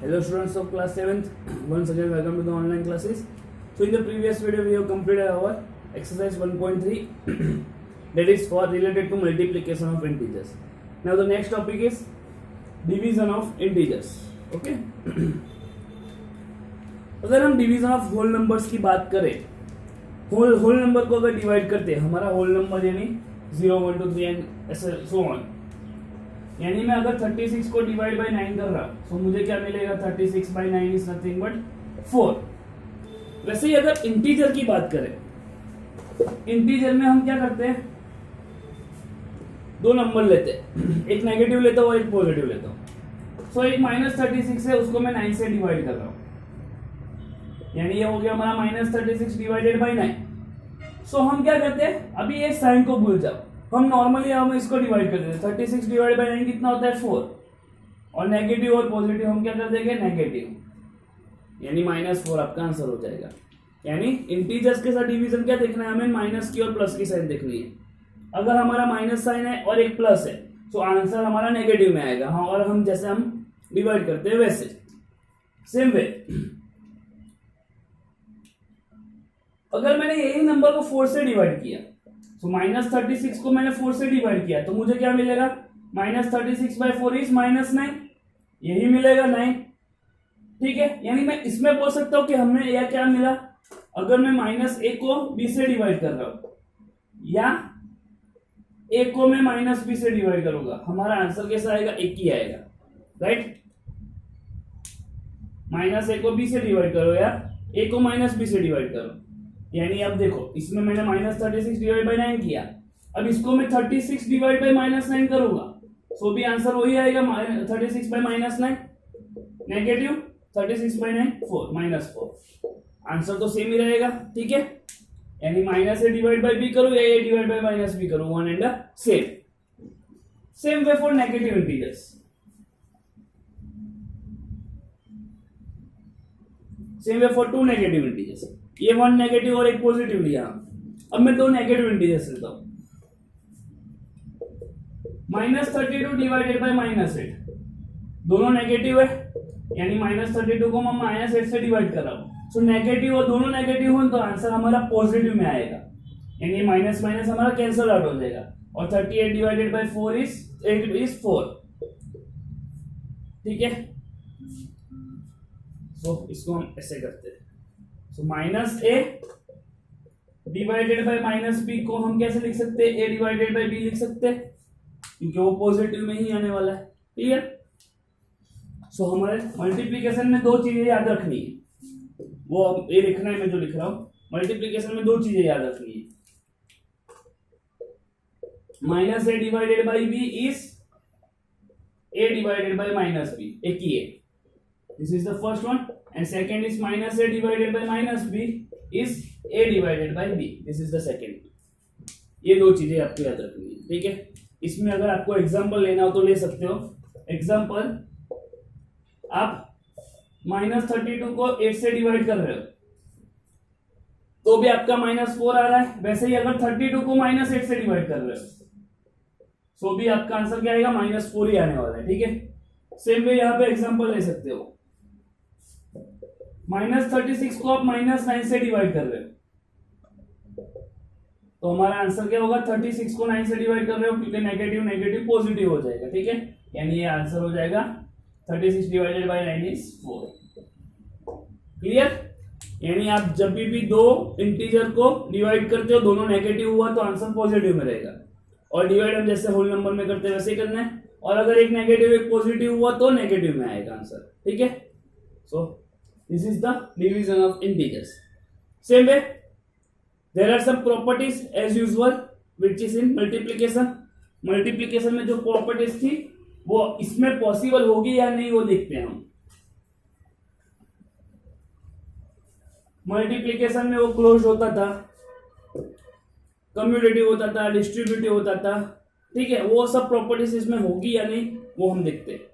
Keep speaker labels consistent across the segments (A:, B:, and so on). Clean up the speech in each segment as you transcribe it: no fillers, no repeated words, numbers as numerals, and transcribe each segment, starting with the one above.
A: Hello students of class 7th, once again welcome to the online classes. So in the previous video we have completed our exercise 1.3 that is for related to multiplication of integers. Now the next topic is division of integers. Okay. अगर हम division of whole numbers की बात करें, whole number को अगर divide करते हैं, हमारा होल नंबर यानी 0 1 2 3 एंड ऐसे सो ऑन, यानी मैं अगर 36 को डिवाइड बाय 9 कर रहा तो मुझे क्या मिलेगा? 36 बाय 9 इज नथिंग बट 4। वैसे ही अगर इंटीजर की बात करें, इंटीजर में हम क्या करते हैं? दो नंबर लेते हैं, एक नेगेटिव लेता हूं और एक पॉजिटिव लेता हूं। सो एक -36 है, उसको मैं 9 से डिवाइड कर रहा हूं, यानी ये हो गया हमारा -36 डिवाइडेड बाय 9। सो हम क्या करते हैं? अभी ये साइन को भूल जाओ, हम नॉर्मली हम इसको डिवाइड कर देते हैं। 36 डिवाइड बाय 9 कितना होता है? 4। और नेगेटिव और पॉजिटिव हम क्या कर देंगे? नेगेटिव, यानी -4 आपका आंसर हो जाएगा। यानी इंटीजर्स के साथ डिवीजन क्या देखना है हमें? माइनस की और प्लस की साइन देखनी है। अगर हमारा माइनस साइन है और एक प्लस है तो आंसर हमारा नेगेटिव में आएगा। हाँ, और हम जैसे हम डिवाइड करते हैं वैसे सेम वे अगर मैंने यही नंबर को 4 से डिवाइड किया, तो -36 को मैंने 4 से डिवाइड किया तो मुझे क्या मिलेगा? -36 बाय 4 इज -9, यही मिलेगा 9। ठीक है, यानी मैं इसमें बोल सकता हूं कि हमने यह क्या मिला? अगर मैं -a को b से डिवाइड कर रहा हूं या a को मैं -b से डिवाइड करूंगा, हमारा आंसर कैसा आएगा? एक ही आएगा, राइट? -a को b से डिवाइड करो या a को -b से डिवाइड करो, यानी अब देखो इसमें मैंने -36 डिवाइड बाय 9 किया, अब इसको मैं 36 डिवाइड बाय -9 करूंगा, सो भी आंसर वही आएगा 36 बाय -9, नेगेटिव 36 बाय 9 4 -4, आंसर तो सेम ही रहेगा। ठीक है, यानी -a डिवाइड बाय b करूं या a डिवाइड बाय -b करूं, one and same way for negative integers. Same way for two negative integers. ये वन नेगेटिव और एक पॉजिटिव लिया, अब मैं दो नेगेटिव इंटीजर्स लेता हूं। -32 डिवाइडेड बाय -8, दोनों नेगेटिव है, यानी -32 को मैं -8 से डिवाइड कर रहा हूं। सो नेगेटिव और दोनों नेगेटिव हो तो आंसर हमारा पॉजिटिव में आएगा, यानी माइनस माइनस हमारा कैंसिल आउट हो जाएगा। और 38 डिवाइडेड बाय 4 इज 4। ठीक है, सो इसको हम ऐसे करते हैं। सो -a डिवाइडेड बाय -b को हम कैसे लिख सकते हैं? a डिवाइडेड बाय b लिख सकते हैं, क्योंकि वो पॉजिटिव में ही आने वाला है। क्लियर? सो हमारे मल्टीप्लिकेशन में दो चीजें याद रखनी है, वो ये लिखना है मैं जो लिख रहा हूं। मल्टीप्लिकेशन में दो चीजें याद रखनी है, -a divided bye b is a divided bye -b, एक ही है। This is the first one, and second is -a divided by -b is a divided by b, this is the second। ये दो चीजें आपको याद रखनी है। ठीक है, इसमें अगर आपको एग्जांपल लेना हो तो ले सकते हो। एग्जांपल, आप -32 को 8 से डिवाइड कर रहे हो तो भी आपका -4 आ रहा है। वैसे ही अगर 32 को -8 से डिवाइड कर रहे हो तो भी आपका आंसर क्या आएगा? -4 ही आने वाला है। ठीक है, सेम वे यहां पे एग्जांपल ले सकते हो। -36 को आप -9 से डिवाइड कर रहे हो तो हमारा आंसर क्या होगा? 36 को 9 से डिवाइड कर रहे हो, क्योंकि नेगेटिव नेगेटिव पॉजिटिव हो जाएगा। ठीक है, यानी ये आंसर हो जाएगा 36 डिवाइडेड बाय 9 इज 4। क्लियर? यानी आप जब भी दो इंटीजर को डिवाइड करते हो, दोनों नेगेटिव हुआ तो आंसर पॉजिटिव में रहेगा। और डिवाइड हम जैसे होल नंबर में करते हैं वैसे ही करना है, और अगर एक नेगेटिव एक पॉजिटिव हुआ तो नेगेटिव में आएगा आंसर। ठीक है, सो this is the division of integers. Same way, there are some properties as usual which is in multiplication. Multiplication में जो properties थी वो इसमें possible होगी या नहीं वो देखते हैं हम। Multiplication में वो closed होता था, commutative होता था, distributive होता था। ठीक है, वो सब properties इसमें होगी या नहीं वो हम देखते हैं।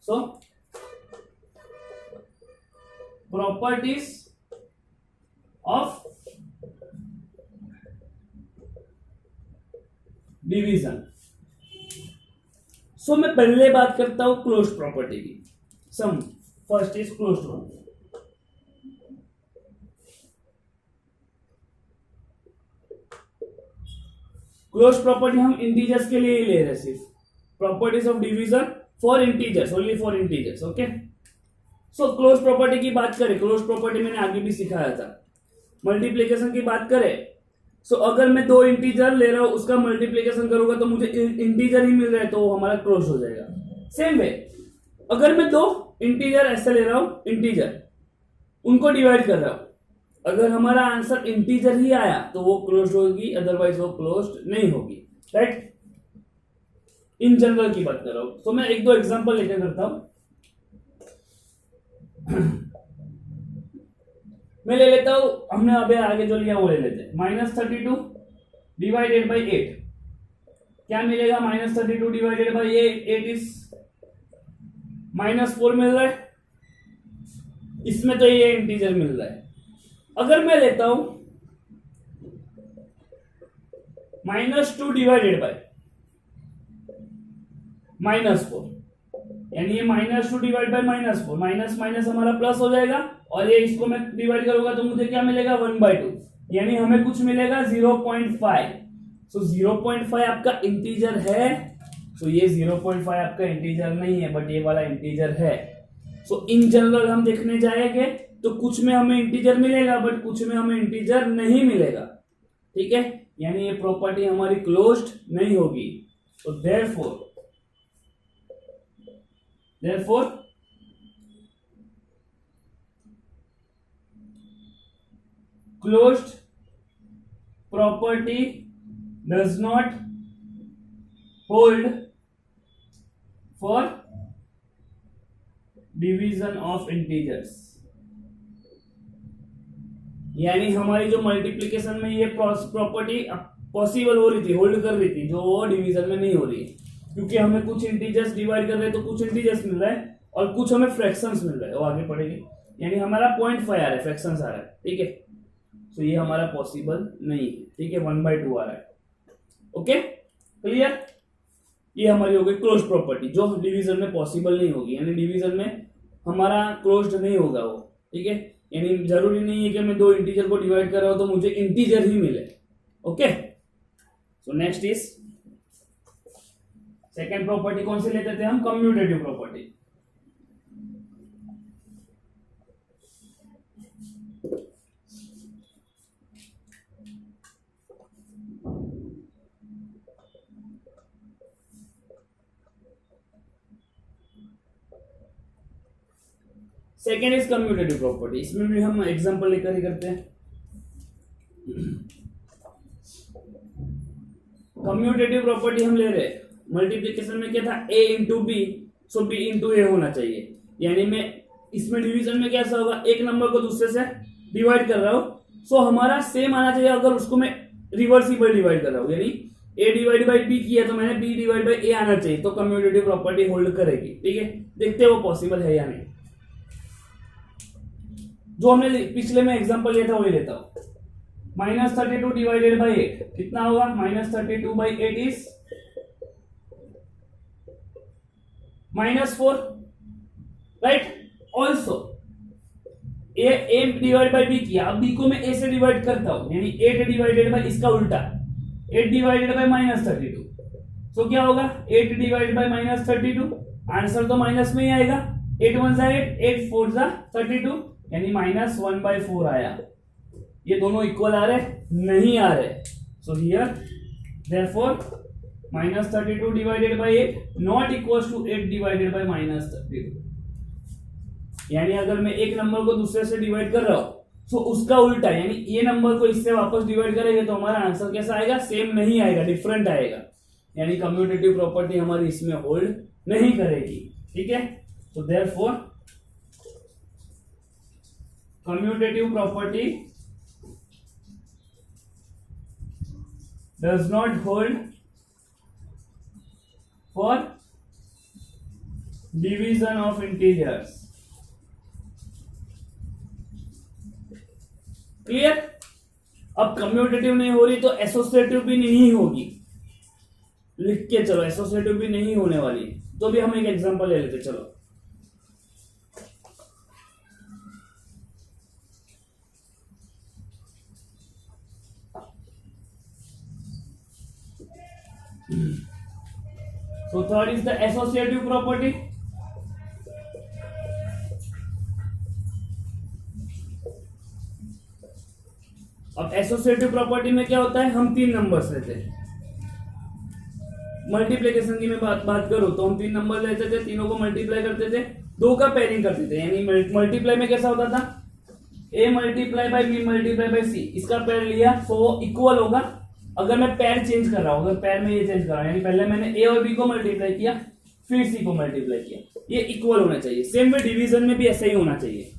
A: So properties of division। सो मैं पहले बात करता हूं क्लोज्ड प्रॉपर्टी की। Sum first is closed one. Closed property हम इंटीजर्स के लिए ही ले रहे हैं, सिर्फ properties of division for integers, only for integers. Okay, so closed property की बात करें, क्लोज्ड प्रॉपर्टी मैंने आगे भी सिखाया था। मल्टीप्लीकेशन की बात करें, सो अगर मैं दो इंटीजर ले रहा हूं, उसका मल्टीप्लीकेशन करूंगा तो मुझे इंटीजर ही मिल रहा है, तो वो हमारा क्लोज हो जाएगा। सेम वे अगर मैं दो इंटीजर ऐसे ले रहा हूं, इंटीजर उनको डिवाइड कर रहा हूं, अगर हमारा आंसर इंटीजर ही आया तो वो क्लोज्ड होगी, अदरवाइज वो क्लोज्ड नहीं होगी, राइट। इन जनरल की बात कर रहा हूं, तो मैं एक दो एग्जांपल लेकर करता हूं। मैं ले लेता हूं, हमने अभी आगे जो लिया वो ले लेते हैं। -32 डिवाइडेड बाई 8 क्या मिलेगा? -32 डिवाइडेड बाई 8 इज -4 मिल रहा है, इसमें तो ये इंटीजर मिल रहा है। अगर मैं लेता हूं -2 डिवाइडेड बाई -4, यानी ये -2 डिवाइड बाई -4, माइनस माइनस हमारा प्लस हो जाएगा, और ये इसको मैं डिवाइड करूंगा तो मुझे क्या मिलेगा? 1/2, यानी हमें कुछ मिलेगा 0.5। सो 0.5 आपका इंटीजर है, सो ये 0.5 आपका इंटीजर नहीं है, बट ये वाला इंटीजर है। सो इन जनरल हम देखने जाएंगे तो कुछ में हमें इंटीजर मिलेगा, बट कुछ में हमें इंटीजर नहीं मिलेगा, ठीक है, यानी ये प्रॉपर्टी हमारी क्लोज्ड नहीं होगी। तो therefore closed property does not hold for division of integers, यानी हमारी जो मल्टीप्लिकेशन में ये प्रॉपर्टी पॉसिबल हो रही थी, होल्ड कर रही थी, जो वो डिवीजन में नहीं हो रही है, क्योंकि हमें कुछ इंटीजर्स डिवाइड कर रहे हैं तो कुछ इंटीजर्स मिल रहा है और कुछ हमें फ्रैक्शंस मिल रहा है, वो आगे पढ़ेंगे। यानी हमारा 0.5 आ रहा है, फ्रैक्शंस आ रहा है, ठीक है। सो ये हमारा पॉसिबल नहीं है, ठीक है, 1/2 आ रहा है। Okay, clear? ये हमारी हो गई क्लोज्ड प्रॉपर्टी, जो डिवीजन में पॉसिबल नहीं होगी, यानी डिवीजन में हमारा क्लोज्ड नहीं होगा वो, ठीक है। यानी जरूरी नहीं है कि मैं दो इंटीजर को डिवाइड कर रहा हूं तो मुझे इंटीजर ही मिले। Okay, so next is second property, कौन सी लेते थे हम? Commutative property. Second is commutative property, इसमें भी हम एग्जांपल लेकर ही करते हैं। कम्यूटेटिव प्रॉपर्टी हम ले रहे हैं, मल्टीप्लिकेशन में क्या था? a into B, so b into A होना चाहिए, यानी मैं इसमें डिवीजन में कैसा होगा? एक नंबर को दूसरे से डिवाइड कर रहा हूं, सो हमारा सेम आना चाहिए। अगर उसको मैं रिवर्सिबल डिवाइड कर रहा हूं, यानी a डिवाइड बाई b किया तो मैंने b डिवाइड बाई a आना चाहिए, तो कम्यूटेटिव प्रॉपर्टी होल्ड करेगी, ठीक है। देखते हैं वो पॉसिबल है या नहीं। जो हमने पिछले में एग्जांपल लिया था वही लेता हूं। -32 डिवाइडेड बाई 8 कितना होगा? -32 by 8 is -4, right. Also A divide by B किया, अब बी को मैं ए से डिवाइड करता हूं, यानी 8 डिवाइडेड बाई इसका उल्टा 8 डिवाइडेड बाई -32, सो क्या होगा? 8 डिवाइडेड बाई -32, आंसर तो माइनस में ही आएगा। 8 1 जा 8, 8 4 जा 32, यानी -1/4 आया। ये दोनों इक्वल आ रहे? नहीं आ रहे। So here therefore -32 divided by 8 not equals to 8 divided by -32, यानी अगर मैं एक नंबर को दूसरे से डिवाइड कर रहा हूं तो उसका उल्टा, यानी ये नंबर को इससे वापस डिवाइड करेंगे तो हमारा आंसर कैसा आएगा? सेम नहीं आएगा, डिफरेंट आएगा, यानी कम्यूटेटिव प्रॉपर्टी हमारी इसमें होल्ड नहीं करेगी, ठीक है। तो therefore commutative property does not hold for division of integers. Clear? अब कम्यूटेटिव नहीं हो रही तो एसोसिएटिव भी नहीं होगी, लिख के चलो, एसोसिएटिव भी नहीं होने वाली। तो भी हम एक एग्जांपल ले लेते, चलो। So third is the associative property. अब एसोसिएटिव प्रॉपर्टी में क्या होता है, हम तीन नंबर्स लेते हैं। मल्टीप्लिकेशन की मैं बात करूं तो हम तीन नंबर लेते थे, तीनों को मल्टीप्लाई करते थे, दो का पेयरिंग करते थे। यानी मल्टीप्लाई में कैसा होता था, a multiply by b multiply by c, इसका पेयर लिया तो वो इक्वल होगा। अगर मैं पेयर चेंज कर रहा हूं, अगर पेयर में ये चेंज कर रहा हूं, यानी पहले मैंने a और b को मल्टीप्लाई किया फिर c को मल्टीप्लाई किया, ये इक्वल होना चाहिए। सेम वे डिवीजन में भी ऐसा ही होना चाहिए।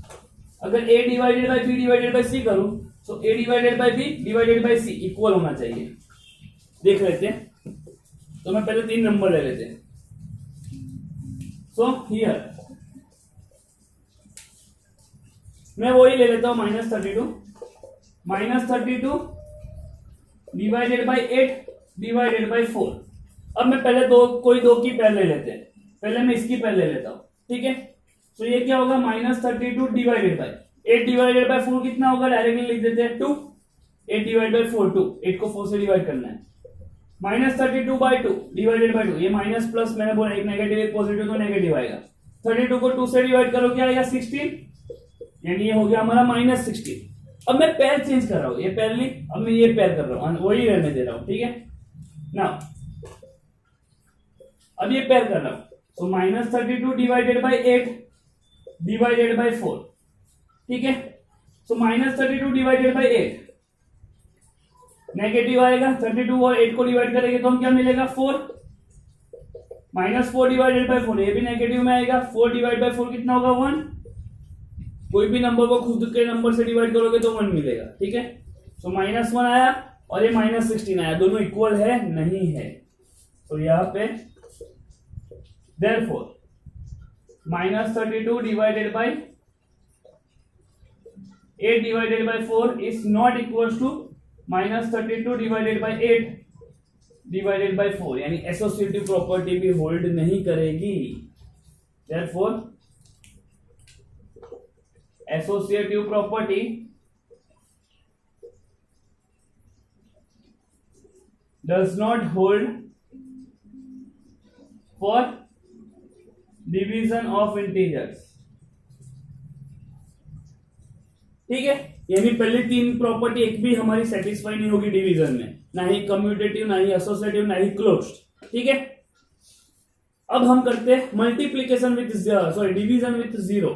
A: अगर a divided bye b divided by c करूं तो a divided bye b divided by c equal होना चाहिए। देख लेते हैं, तो मैं पहले तीन नंबर ले लेते हैं। सो हियर मैं वही ले लेता हूं -32 डिवाइडेड बाय 8 डिवाइडेड बाय 4। अब मैं पहले कोई दो की पेयर ले लेते हैं, पहले मैं इसकी पेयर ले लेता हूं, ठीक है। तो ये क्या होगा, -32 डिवाइडेड बाय 8 डिवाइडेड बाय 4 कितना होगा, डायरेक्टली लिख देते हैं 2। 8 डिवाइड बाय 4 2, 8 को 4 से डिवाइड करना है। -32 बाय 2 डिवाइडेड बाय 2, ये माइनस प्लस मैंने बोला, एक नेगेटिव एक पॉजिटिव तो नेगेटिव आएगा। 32 को 2 से डिवाइड करो क्या आएगा, 16, यानी ये हो गया हमारा -16। अब मैं पेयर चेंज कर रहा हूं, ये पेयर ली, अब मैं ये पेयर कर रहा हूं, वही रहने दे रहा हूं, ठीक है ना। अब ये पेयर कर रहा हूं, तो -32 डिवाइडेड बाय 8 डिवाइडेड बाय 4, ठीक है। सो -32 डिवाइडेड बाय 8 नेगेटिव आएगा, 32 और 8 को डिवाइड करेंगे तो हम क्या मिलेगा, 4। -4 डिवाइडेड बाय 4, ये भी नेगेटिव में आएगा। 4 डिवाइड बाय 4 कितना होगा, 1। कोई भी नंबर को खुद के नंबर से डिवाइड करोगे तो 1 मिलेगा, ठीक है। सो -1 आया और ये -16 आया, दोनों इक्वल है नहीं है। तो यहां पे therefore -32 divided by 8 divided by 4 is not equal to -32 divided by 8 divided by 4, यानी एसोसिएटिव प्रॉपर्टी भी होल्ड नहीं करेगी। therefore associative property does not hold for division of integers, ठीक है। यानी पहले तीन प्रॉपर्टी एक भी हमारी सेटिस्फाई नहीं होगी डिवीजन में, ना ही कम्यूटेटिव, ना ही एसोसिएटिव, ना ही क्लोज्ड, ठीक है। अब हम करते हैं मल्टीप्लीकेशन विथ डिवीजन विथ 0।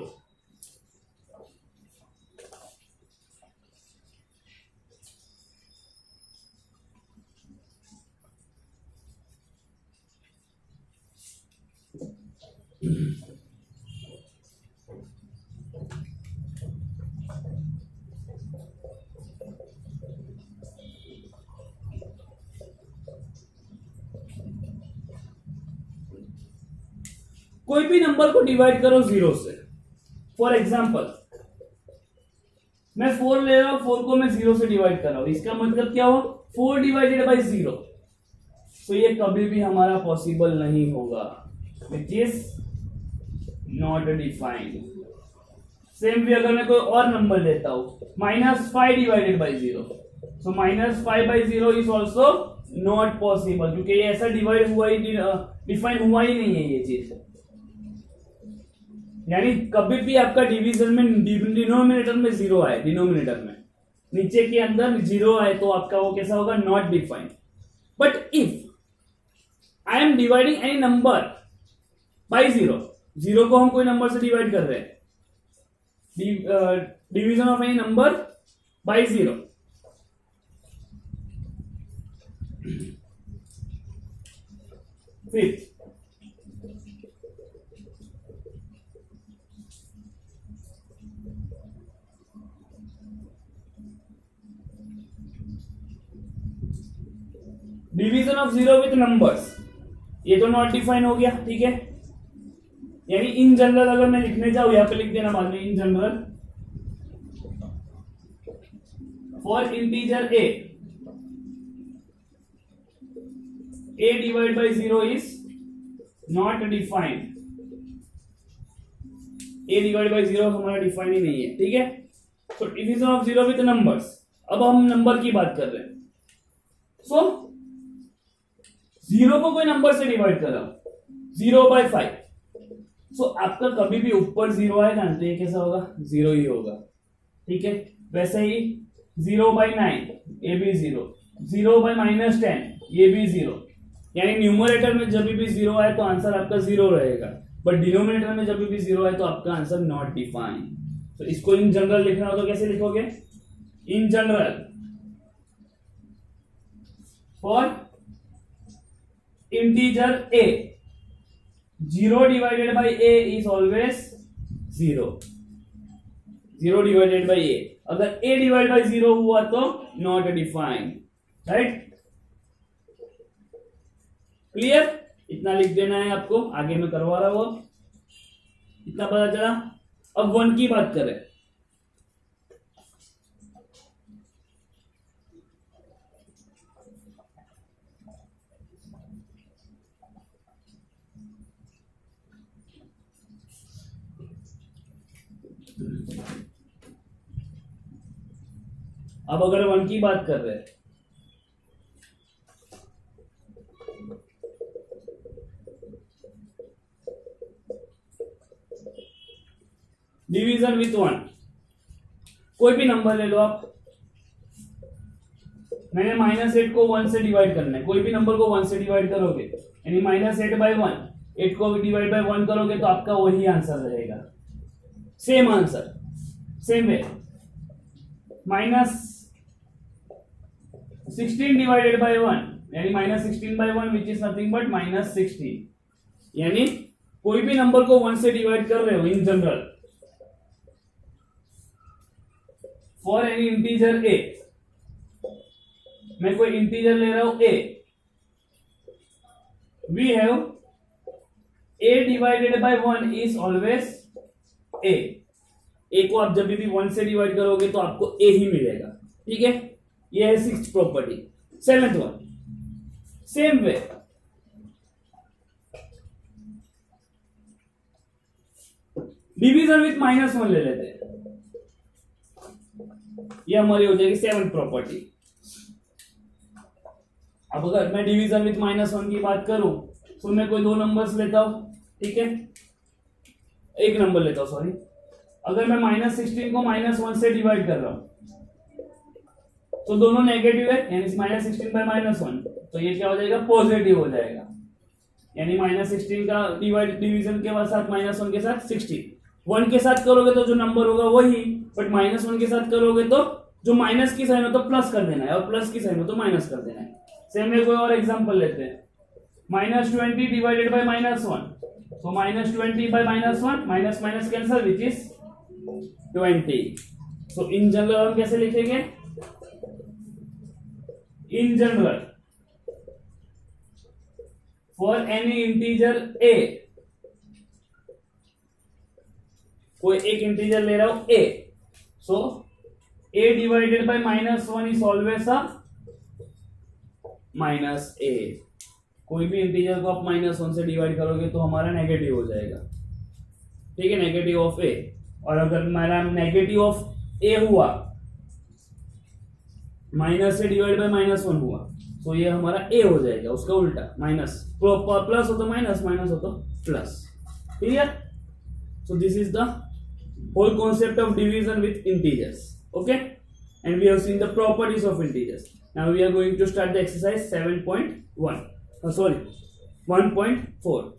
A: कोई भी नंबर को डिवाइड करो 0 से। फॉर एग्जाम्पल मैं 4 ले रहा हूं, 4 को मैं 0 से डिवाइड कर रहा हूं, इसका मतलब क्या हुआ, 4 डिवाइडेड बाय 0। तो ये कभी भी हमारा पॉसिबल नहीं होगा, which is not defined. Same भी अगर मैं कोई और नंबर लेता हूं, -5 divided by 0, so -5 by 0 is also not possible, क्योंकि ये ऐसा डिवाइड हुआ ही, डिफाइन हुआ ही नहीं है ये चीज। यानी कभी भी आपका डिवीजन में डिनोमिनेटर में 0 आए, डिनोमिनेटर में नीचे के अंदर 0 आए तो आपका वो कैसा होगा, not defined. But if I am dividing any number by 0, 0 को हम कोई नंबर से डिवाइड कर रहे हैं, division of any number by 0, fifth division of 0 with numbers, ये तो नॉट डिफाइन हो गया, ठीक है। यानी इन जनरल अगर मैं लिखने जाऊं, यहां पे लिख देना बाद में, इन general for integer a divide bye 0 is not defined. a divide bye 0 हमारा डिफाइन ही नहीं है, ठीक है। तो डिवीजन ऑफ 0 विथ नंबर्स, अब हम नंबर की बात कर रहे हैं। सो जीरो को कोई नंबर से डिवाइड कर रहा हूं, 0/5। सो आपका कभी भी ऊपर जीरो आएगा ना तो ये कैसा होगा, जीरो ही होगा, ठीक है। वैसे ही 0/9 ये भी जीरो, 0/-10 ये भी जीरो। यानी न्यूमरेटर में जब भी जीरो आए तो आंसर आपका जीरो रहेगा, बट डिनोमिनेटर में जब भी जीरो आए तो आपका आंसर नॉट डिफाइंड। तो इसको इन जनरल लिखना हो तो कैसे लिखोगे, इन general for integer a, 0 divided by a is always 0, 0 divided by a। अगर a डिवाइड बाय 0 हुआ तो नॉट डिफाइंड, राइट। क्लियर, इतना लिख देना है आपको, आगे मैं करवा रहा हूं। इतना पता चला। अब 1 की बात करें, अब अगर 1 की बात कर रहे हैं, डिवीजन विथ 1, कोई भी नंबर ले लो आप। मैंने -8 को 1 से डिवाइड करना है, कोई भी नंबर को 1 से डिवाइड करोगे यानी -8/1, 8 को डिवाइड बाय 1 करोगे तो आपका वही आंसर रहेगा, same answer, same way. -16 divided by 1 यानी -16/1 विच इज नथिंग बट -16। यानी कोई भी नंबर को 1 से डिवाइड कर रहे हो in general for any integer a, मैं कोई इंटीजर ले रहा हूं a, we have a divided by 1 is always a। a को आप जब भी 1 से डिवाइड करोगे तो आपको a ही मिलेगा, ठीक है। ये है 6th property. 7th one, same way, division with -1 ले लेते हैं, ये हमारी हो जाएगी 7th प्रॉपर्टी। अब अगर मैं डिवीजन विथ -1 की बात करूं तो मैं कोई 2 नंबर्स लेता हूं, ठीक है, एक नंबर लेता हूं, सॉरी। अगर मैं -16 को -1 से डिवाइड कर रहा हूं तो दोनों नेगेटिव है, यानी -16/-1, तो ये क्या हो जाएगा, पॉजिटिव हो जाएगा। यानी -16 का डिवीजन के साथ -1 के साथ 16, 1 के साथ करोगे तो जो नंबर होगा वही, बट -1 के साथ करोगे तो जो माइनस की साइन हो तो प्लस कर देना है और प्लस की साइन हो तो माइनस कर देना है। सेम में कोई और एग्जांपल लेते हैं, -20 divided by -1, so -20/-1, minus minus cancel which is 20। So in general हम कैसे लिखेंगे, इन general for any integer a, कोई एक इंटीजर ले रहा हूं a, so a divided by -1 is always a -a। कोई भी इंटीजर को आप -1 से डिवाइड करोगे तो हमारा नेगेटिव हो जाएगा, ठीक है, नेगेटिव ऑफ a। और अगर हमारा नेगेटिव ऑफ a हुआ, माइनस से डिवाइड बाय -1 हुआ, तो ये हमारा a हो जाएगा, उसका उल्टा माइनस, प्लस हो तो माइनस, माइनस हो तो plus, clear. So this is the whole concept of division with integers, okay, and we have seen the properties of integers. Now we are going to start the exercise 7.1, sorry 1.4।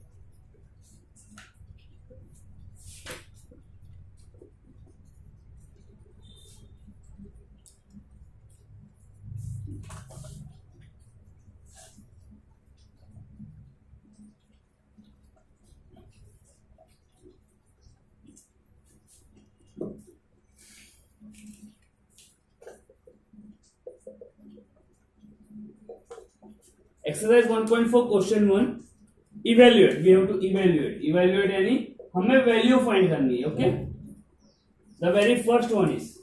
A: Exercise 1.4 question 1, evaluate, we have to evaluate यानी हमें value find करनी है, okay. The very first one is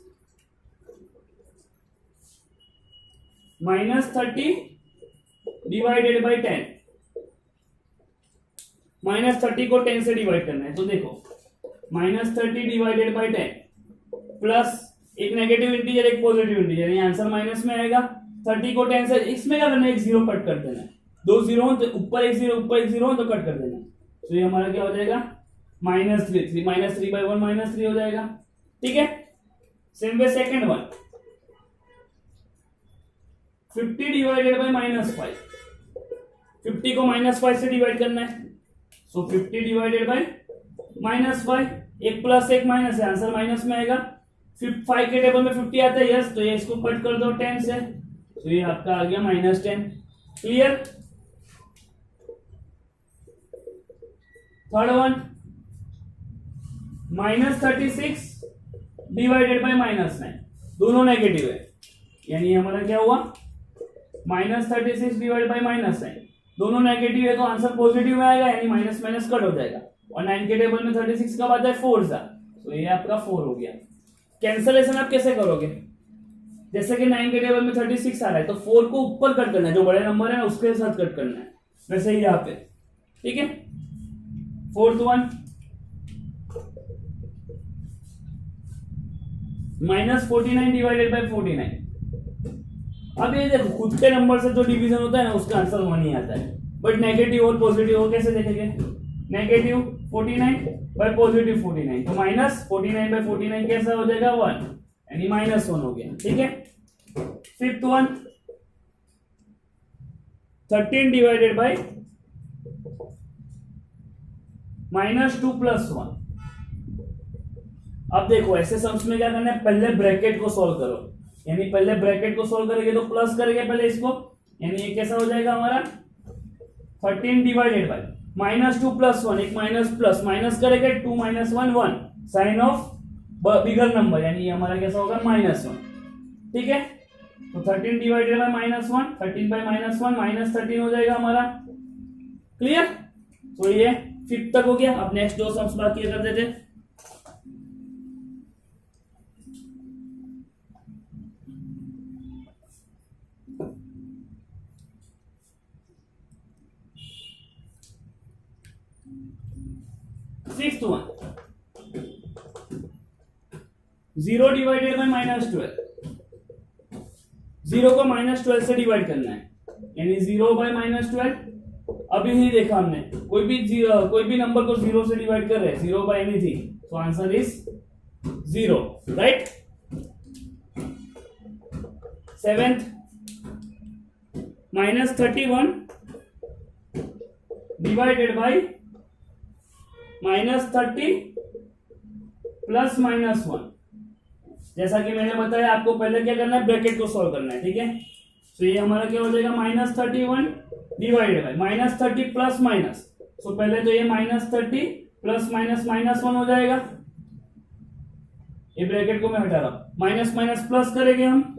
A: -30 divided by 10, -30 को 10 से divide करना है, तो देखो -30 डिवाइडेड बाय 10 प्लस एक नेगेटिव इंटीजर एक पॉजिटिव इंटीजर, ये आंसर माइनस में आएगा। 30 को 10 से, इसमें क्या करना है, एक 0 कट कर देना है, दो जीरो हो तो ऊपर एक जीरो हो तो कट कर देना। तो ये हमारा क्या हो जाएगा -3 -3/1 -3 हो जाएगा। ठीक है, same way second one 50 divided by -5, 50 को -5 से डिवाइड करना है। सो 50 डिवाइडेड बाय -5, एक प्लस एक माइनस है, आंसर माइनस में आएगा। 5 के टेबल में 50 आता है, यस, तो ये इसको कट कर दो 10 से, तो ये आपका आ गया -10। Clear. Third one -36 divided bye -9, दोनों नेगेटिव है, यानी हमारा क्या हुआ -36 डिवाइड बाय -9, दोनों नेगेटिव है तो आंसर पॉजिटिव में आएगा, यानी माइनस माइनस कट हो जाएगा। और 9 के टेबल में 36 कब आता है 4 सा, तो ये आपका 4 हो गया। कैंसलेशन आप कैसे करोगे, जैसे कि 9 के टेबल में 36 आ रहा है तो 4 को ऊपर कट करना है, जो बड़े नंबर है ना उसके साथ कट करना है, वैसे ही यहाँ पे। ठीक है, फोर्थ वन -49 डिवाइडेड बाय 49। अब ये देखो खुद के नंबर से जो डिवीजन होता है ना उसका आंसर 1 ही आता है, बट नेगेटिव और पॉजिटिव हो कैसे देखेंगे, नेगेटिव 49 बाय पॉजिटिव 49, तो -49 बाय 49 कैसा हो जाएगा 1, यानी -1 हो गया। ठीक है, फिफ्थ वन 13 डिवाइडेड बाय -2 + 1। अब देखो ऐसे सम्स में क्या करना है, पहले ब्रैकेट को सॉल्व करो, यानी पहले ब्रैकेट को सॉल्व करेंगे तो प्लस करेंगे पहले इसको, यानी ये कैसा हो जाएगा हमारा 13 डिवाइडेड बाय -2 + 1, एक माइनस प्लस माइनस करेंगे 2 - 1 1, साइन ऑफ बिगर नंबर, यानी ये हमारा कैसा होगा -1। ठीक है, तो 13 डिवाइडेड बाय -1, 13 बाय -1 -13 हो जाएगा हमारा। क्लियर। तो ये फिफ्थ तक हो गया। अब नेक्स्ट दो सम्स बाकी कर देते। सिक्स्थ वन 0 डिवाइडेड बाय -12, 0 को -12 से डिवाइड करना है, यानी 0 बाय -12। अभी नहीं देखा हमने, कोई भी नंबर को 0 से डिवाइड कर रहे हैं, 0 बाय एनीथिंग, तो answer is 0, right. Seventh -31 divided bye -30 plus -1। जैसा कि मैंने बताया आपको पहले क्या करना है, ब्रैकेट को सॉल्व करना है। ठीक है, तो ये हमारा क्या हो जाएगा -31 डिवाइडेड बाय -30 प्लस माइनस, तो पहले तो ये -30 प्लस -1 हो जाएगा। ये ब्रैकेट को मैं हटा रहा हूं, माइनस माइनस प्लस करेंगे हम,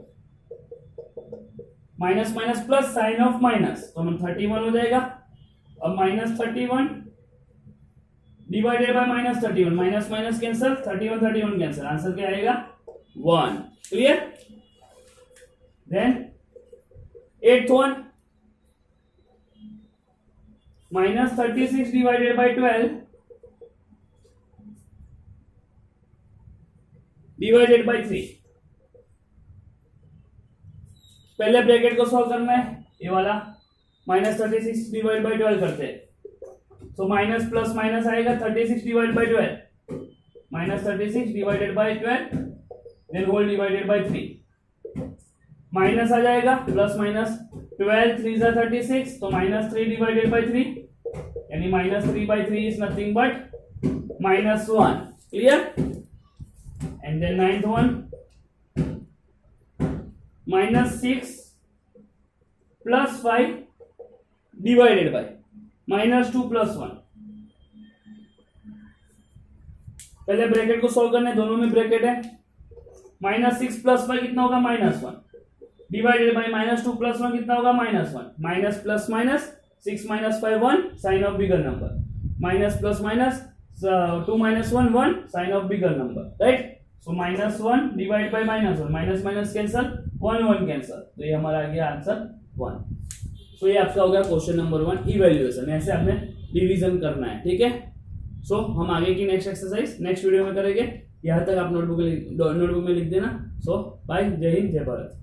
A: minus minus plus sign of minus, तो हम 31 हो जाएगा। अब -31 divided by -31, minus minus cancel, 31 cancel, answer क्या आएगा 1। Clear. Then 8th one -36 divided by 12 divided by 3। पहले ब्रैकेट को सॉल्व करना है, ये वाला -36 डिवाइड बाय 12 करते हैं, तो माइनस प्लस माइनस आएगा 36 divide by 12, -36 divided by 12 then whole divided by 3, minus आ जाएगा प्लस माइनस 12 3 जा 36, तो -3 डिवाइडेड बाय 3, यानी -3/3 इज नथिंग बट -1। क्लियर। And then 9th one -6 plus 5 divided by -2 + 1। पहले ब्रैकेट को सॉल्व करना है, दोनों में ब्रैकेट है, -6 + 5 कितना होगा -1 डिवाइडेड बाय -2 + 1 कितना होगा -1, minus plus minus 6 - 5 1, sign of bigger number, minus plus minus 2 - 1 1, sign of bigger number, right. So -1 divide by -1, minus minus cancel, 1 1 cancel, तो ये हमारा आ गया आंसर 1। सो ये आपका हो गया क्वेश्चन नंबर 1 इवैल्यूएशन, ऐसे आपने डिवीजन करना है। ठीक है, सो हम आगे की नेक्स्ट एक्सरसाइज नेक्स्ट वीडियो में करेंगे। यहाँ तक आप नोटबुक में लिख देना। सो बाय, जय हिंद, जय भारत।